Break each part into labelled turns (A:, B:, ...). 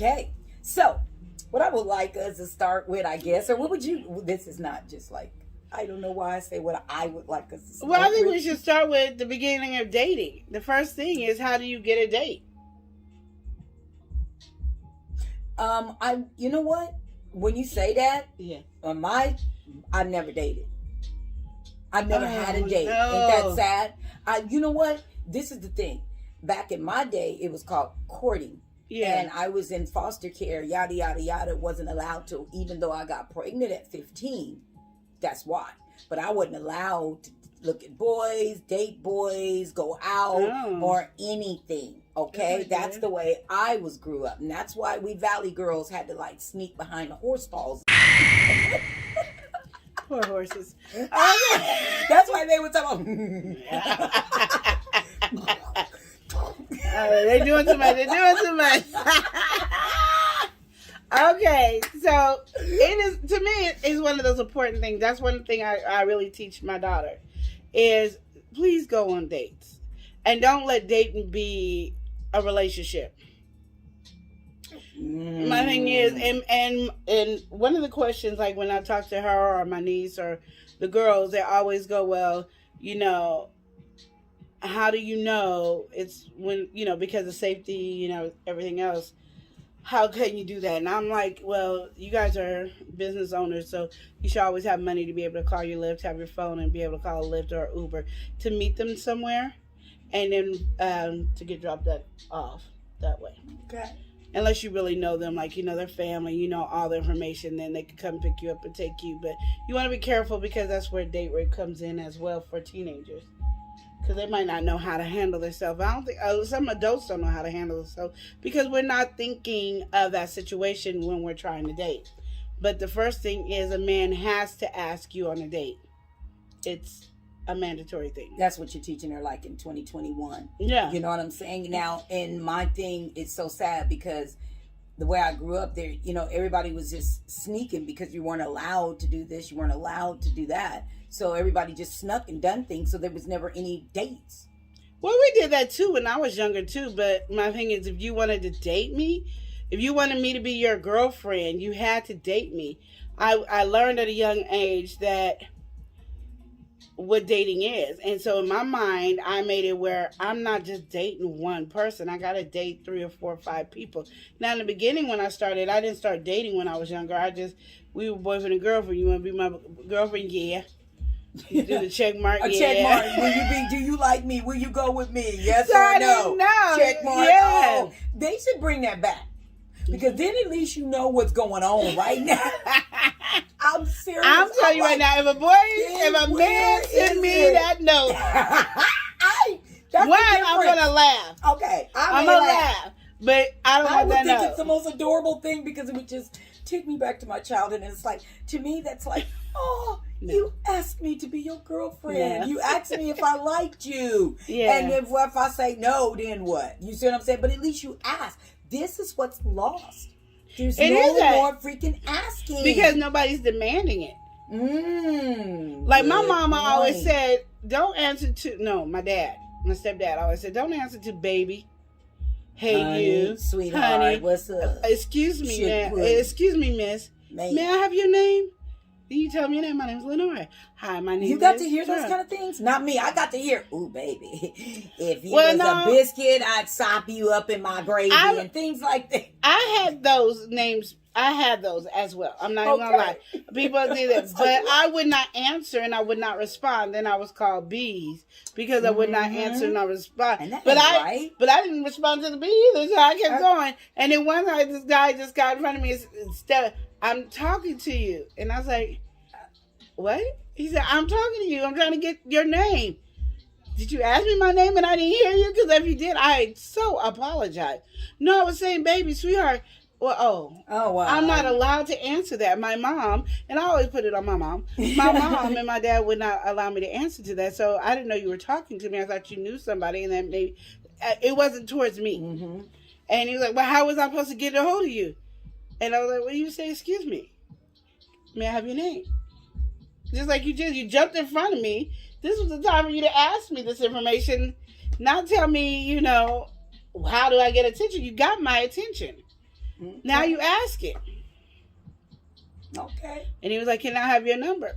A: Okay. So, what I would like us to start with, I guess, or what would you, this is not just like, I don't know why I say what I would like us to start
B: Well, I think
A: with.
B: we should start with the beginning of dating. The first thing is, how do you get a date?
A: You know what? When you say that,
B: Yeah.
A: I've never dated. I've never had a date.
B: No.
A: Ain't that sad? You know what? This is the thing. Back in my day, it was called courting.
B: Yeah.
A: And I was in foster care, yada, yada, yada. Wasn't allowed to, even though I got pregnant at 15. That's why. But I wasn't allowed to look at boys, date boys, go out, or anything. Okay?
B: Good.
A: That's the way I grew up. And that's why we Valley girls had to like sneak behind the horse stalls.
B: Poor horses.
A: That's why they were talking
B: They're doing too much. They're doing too much. Okay, so it is, to me, it's one of those important things. That's one thing I really teach my daughter is please go on dates. And don't let dating be a relationship. My thing is, and one of the questions, like when I talk to her or my niece or the girls, they always go, well, you know, how do you know it's when, you know, because of safety, you know, everything else, how can you do that? And I'm like, well, you guys are business owners, so you should always have money to be able to call your Lyft, have your phone, and be able to call a Lyft or Uber to meet them somewhere, and then to get dropped off that way.
A: Okay.
B: Unless you really know them, like you know their family, you know all the information, then they can come pick you up and take you. But you want to be careful because that's where date rape comes in as well for teenagers. Because they might not know how to handle themselves. I don't think some adults don't know how to handle themselves because we're not thinking of that situation when we're trying to date. But the first thing is a man has to ask you on a date. It's a mandatory thing.
A: That's what you're teaching her like in 2021.
B: Yeah.
A: You know what I'm saying? Now, and my thing is so sad because the way I grew up there, you know, everybody was just sneaking because you weren't allowed to do this. You weren't allowed to do that. So everybody just snuck and done things. So there was never any dates.
B: Well, we did that too when I was younger too. But my thing is, if you wanted to date me, if you wanted me to be your girlfriend, you had to date me. I learned at a young age that what dating is. And so in my mind, I made it where I'm not just dating one person. I got to date 3 or 4 or 5 people. Now, in the beginning when I started, I didn't start dating when I was younger. We were boyfriend and girlfriend. You want to be my girlfriend? Yeah. You do the check mark.
A: A
B: yeah.
A: check mark. Do you like me? Will you go with me? Yes
B: So
A: or
B: I
A: no?
B: didn't know.
A: Check mark.
B: Yeah.
A: Oh, they should bring that back. Because then at least you know what's going on right now. I'm serious.
B: I'm telling you right now, if a man send me that note, I'm gonna laugh.
A: Okay,
B: I'm gonna laugh. But I don't want that
A: think
B: note.
A: it's the most adorable thing because it would just take me back to my childhood, and it's like, to me, that's like, oh,
B: No.
A: you asked me to be your girlfriend.
B: Yeah.
A: You asked me if I liked you.
B: Yeah.
A: And if I say no, then what? You see what I'm saying? But at least you asked. This is what's lost. There's no more freaking asking.
B: Because nobody's demanding it. Like my mama always said, don't answer to, no, my stepdad always said, don't answer to baby. Hey,
A: honey,
B: you.
A: Sweetheart,
B: honey,
A: what's up?
B: Excuse me, excuse me, miss. May I have your name? Then you tell me your name. My name's Lenore. Hi, my name is...
A: You got to hear those kind of things? Not me. I got to hear, ooh, baby. If you
B: was
A: a biscuit, I'd sop you up in my gravy and things like that.
B: I had those names. I had those as well. I'm not even going to lie. People did that. But I would not answer and I would not respond. Then I was called Bees because I would not answer and not respond.
A: And
B: but I didn't respond to the bee either, so I kept going. And then one night, this guy just got in front of me and said, I'm talking to you. And I was like, what? He said, I'm talking to you. I'm trying to get your name. Did you ask me my name and I didn't hear you? Because if you did, I so apologize. No, I was saying, baby, sweetheart. Well, wow. I'm not allowed to answer that. My mom, and I always put it on my mom. My mom and my dad would not allow me to answer to that. So I didn't know you were talking to me. I thought you knew somebody, and that maybe it wasn't towards me. Mm-hmm. And he was like, well, how was I supposed to get a hold of you? And I was like, well, you say, excuse me. May I have your name? Just like you jumped in front of me. This was the time for you to ask me this information, not tell me, how do I get attention? You got my attention. Now you ask it.
A: Okay.
B: And he was like, can I have your number?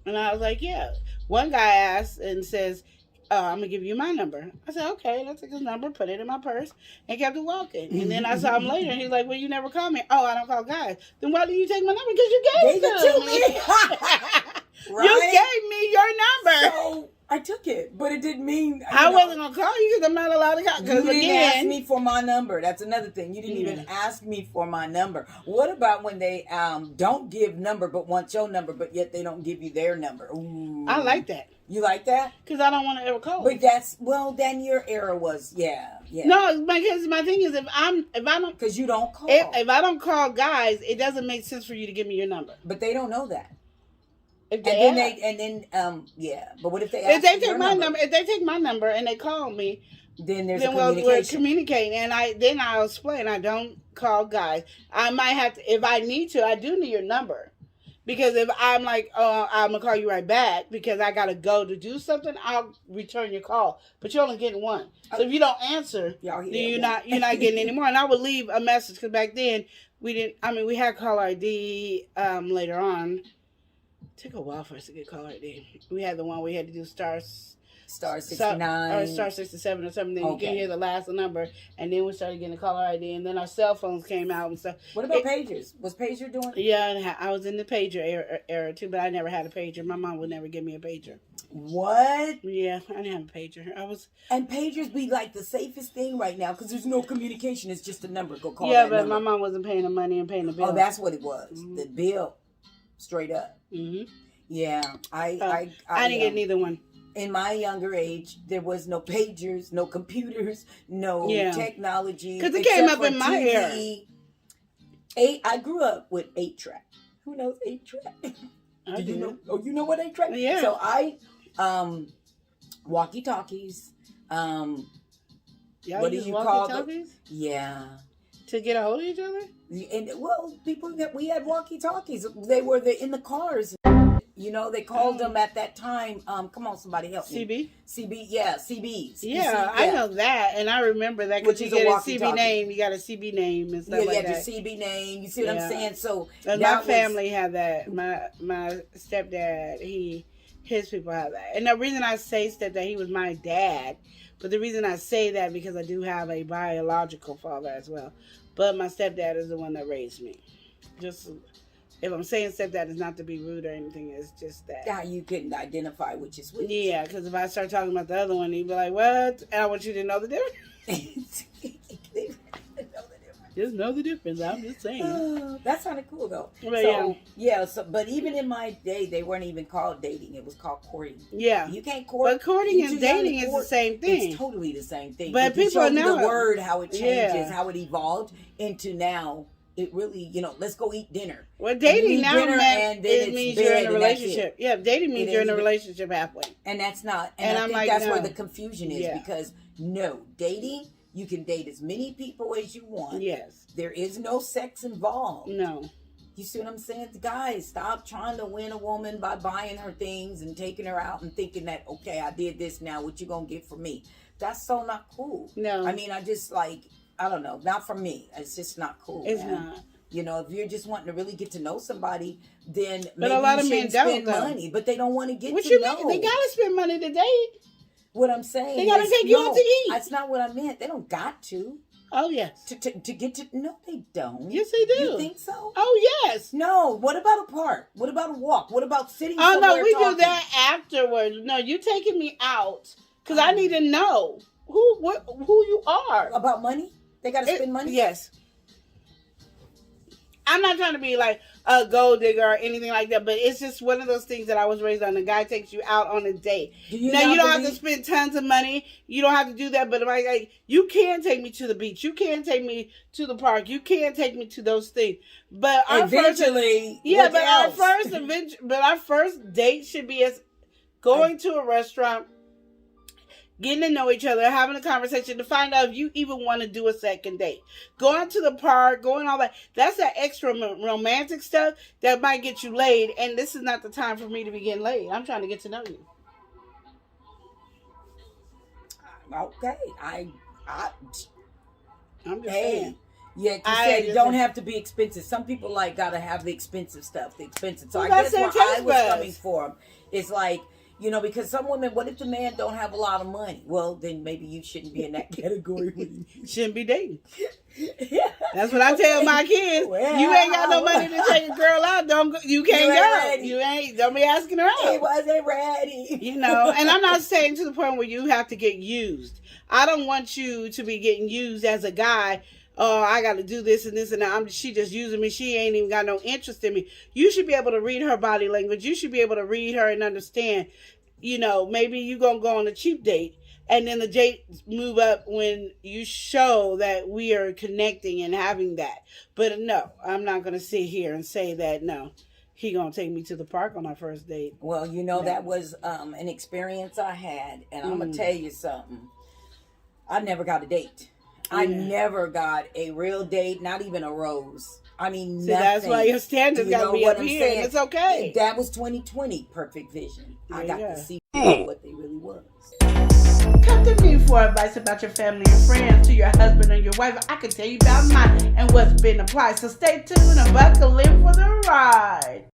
B: And I was like, yeah. One guy asked and says, I'm going to give you my number. I said, okay. And I took his number, put it in my purse, and kept it walking. And then I saw him later, and he's like, well, you never call me. Oh, I don't call guys. Then why do you take my number? Because you gave it to me.
A: Right?
B: You gave me your number.
A: So I took it, but it didn't mean
B: I wasn't going to call you because I'm not allowed to call.
A: You didn't ask me for my number. That's another thing. You didn't even ask me for my number. What about when they don't give number but want your number, but yet they don't give you their number? Ooh.
B: I like that.
A: You like that?
B: Because I don't want to ever call.
A: But then your era was, yeah.
B: No, because my thing is, if I don't,
A: because you don't call.
B: If I don't call guys, it doesn't make sense for you to give me your number.
A: But they don't know that.
B: But
A: what if they
B: if they take my number? If they take my number and they call me,
A: then there's
B: we're communicating, and I'll explain. I don't call guys. I might have to if I need to. I do need your number. Because if I'm like, oh, I'm going to call you right back because I got to go to do something, I'll return your call. But you're only getting one. So if you don't answer, then you're not getting any more. And I would leave a message because back then, we had caller ID later on. It took a while for us to get caller ID. We had the one we had to do star 69 or star 67 or something. Then you can hear the last number, and then we started getting the caller ID, and then our cell phones came out and stuff.
A: What about pagers? Was pager doing?
B: Yeah, I was in the pager era too, but I never had a pager. My mom would never give me a pager.
A: What?
B: Yeah, I didn't have a pager.
A: And pagers be like the safest thing right now because there's no communication. It's just a number. Go call.
B: Yeah, but my mom wasn't paying the money and paying the bill.
A: Oh, that's what it was. Mm-hmm. The bill, straight up.
B: Mm-hmm.
A: Yeah, I
B: didn't get neither one.
A: In my younger age, there was no pagers, no computers, no technology.
B: Because it came up in my era.
A: I grew up with 8-track. Who knows 8-track? Do you know? Oh, you know what 8-track?
B: Yeah.
A: So I, walkie-talkies.
B: Y'all
A: what do
B: use
A: you call
B: walkie-talkies?
A: Yeah.
B: To get a hold of each other?
A: And we had walkie-talkies. They were in the cars. You know, they called them at that time. Come on, somebody help me. CB, yeah, CBs.
B: Yeah, I know that, and I remember that because you get a CB name. You got a CB name and stuff like that.
A: Yeah, your CB name. You see what I'm saying? So
B: my family had that. My stepdad, his people have that. And the reason I say stepdad, he was my dad. But the reason I say that because I do have a biological father as well. But my stepdad is the one that raised me. Just. If I'm saying stepdad, it's not to be rude or anything. It's just that.
A: Yeah, you couldn't identify which is which.
B: Yeah, because if I start talking about the other one, he'd be like, what? And I want you to know the difference. Just know the difference. I'm just saying.
A: That sounded cool, though.
B: But
A: but even in my day, they weren't even called dating. It was called courting.
B: Yeah.
A: You can't court.
B: But courting and dating is the same thing.
A: It's totally the same thing.
B: But people know
A: the word, how it changes, how it evolved into now. It really, let's go eat dinner.
B: Well, dating now means you're in a relationship. Yeah, dating means you're in a relationship halfway.
A: And that's not. And I think that's where the confusion is because dating, you can date as many people as you want.
B: Yes.
A: There is no sex involved.
B: No.
A: You see what I'm saying? Guys, stop trying to win a woman by buying her things and taking her out and thinking that, okay, I did this now. What you going to get from me? That's so not cool.
B: No.
A: I mean, I don't know. Not for me. It's just not cool.
B: It's not.
A: If you're just wanting to really get to know somebody, then
B: but maybe a lot of men don't
A: spend money. But they don't want to get
B: what
A: to
B: you
A: know.
B: Mean? They gotta spend money to date.
A: What I'm saying,
B: they gotta take you out to eat.
A: That's not what I meant. They don't got to.
B: Oh yes.
A: To get to no, they don't.
B: Yes, they do.
A: You think so?
B: Oh yes.
A: No. What about a park? What about a walk? What about sitting?
B: Oh
A: somewhere
B: no, we
A: talking?
B: do that afterwards. No, you taking me out because I need to know who you are.
A: About money. They got to spend money?
B: Yes. I'm not trying to be like a gold digger or anything like that, but it's just one of those things that I was raised on. The guy takes you out on a date. You don't have to spend tons of money. You don't have to do that, but like you can take me to the beach. You can take me to the park. You can take me to those things. But our first date should be as going to a restaurant, getting to know each other, having a conversation to find out if you even want to do a second date. Going to the park, going all that. That's that extra romantic stuff that might get you laid. And this is not the time for me to be getting laid. I'm trying to get to know you.
A: Okay.
B: I'm just saying.
A: Yeah, you said it don't have to be expensive. Some people like gotta have the expensive stuff, So I guess where I was coming from is like, you know, because some women, what if the man don't have a lot of money? Well, then maybe you shouldn't be in that category with him.
B: Shouldn't be dating. Yeah. That's what I tell my kids. Well, you ain't got no money to take a girl out. You can't go. Ready. You ain't. Don't be asking her out.
A: He wasn't ready.
B: You know, and I'm not saying to the point where you have to get used. I don't want you to be getting used as a guy. Oh, I got to do this and this and that. She just using me. She ain't even got no interest in me. You should be able to read her body language. You should be able to read her and understand. You know, maybe you gonna go on a cheap date, and then the date move up when you show that we are connecting and having that. But no, I'm not gonna sit here and say that. No, he gonna take me to the park on our first date.
A: Well, you know, that was an experience I had, and I'm gonna tell you something. I never got a date. I never got a real date, not even a rose. I mean, nothing.
B: That's why your standards got to be up here. And it's okay.
A: That was 2020 perfect vision. I got to see what they really was.
B: Come to me for advice about your family and friends, to your husband and your wife. I can tell you about mine and what's been applied. So stay tuned and buckle in for the ride.